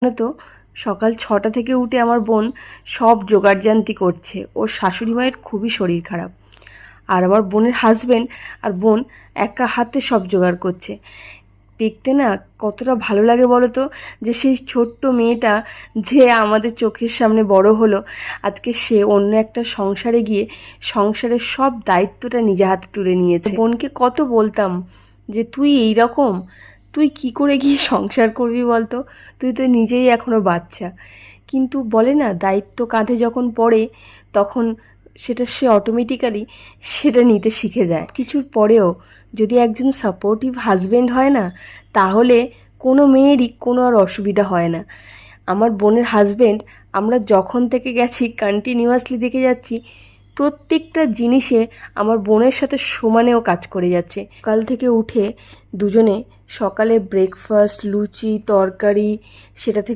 তো সকাল 6টা থেকে উঠে আমার বোন সব জোগাড়জান্তি করছে। ওর শাশুড়ি মায়ের খুবই শরীর খারাপ, আর আমার বোনের হাজবেন্ড আর বোন একা হাতে সব জোগাড় করছে। দেখতে না কতটা ভালো লাগে বলো তো, যে সেই ছোট্ট মেয়েটা যে আমাদের চোখের সামনে বড় হলো, আজকে সে অন্য একটা সংসারে গিয়ে সংসারের সব দায়িত্বটা নিজে হাতে তুলে নিয়েছে। বোনকে কত বলতাম যে তুই এই রকম, তুই কি করে গিয়ে সংসার করবি বলতো, তুই তো নিজেই এখনো বাচ্চা। কিন্তু বলে না, দায়িত্ব কাঁধে যখন পড়ে তখন সেটা সে অটোমেটিক্যালি সেটা নিতে শিখে যায়। কিছুর পরেও যদি একজন সাপোর্টিভ হাজবেন্ড হয় না, তাহলে কোনো মেয়েরই কোনো আর অসুবিধা হয় না। আমার বোনের হাজবেন্ড আমরা যখন থেকে গেছি কন্টিনিউয়াসলি দেখে যাচ্ছি প্রত্যেকটা জিনিসে আমার বোনের সাথে সমানেও কাজ করে যাচ্ছে। সকাল থেকে উঠে দুজনে সকালে ব্রেকফাস্ট, লুচি, তরকারি, সেটা থেকে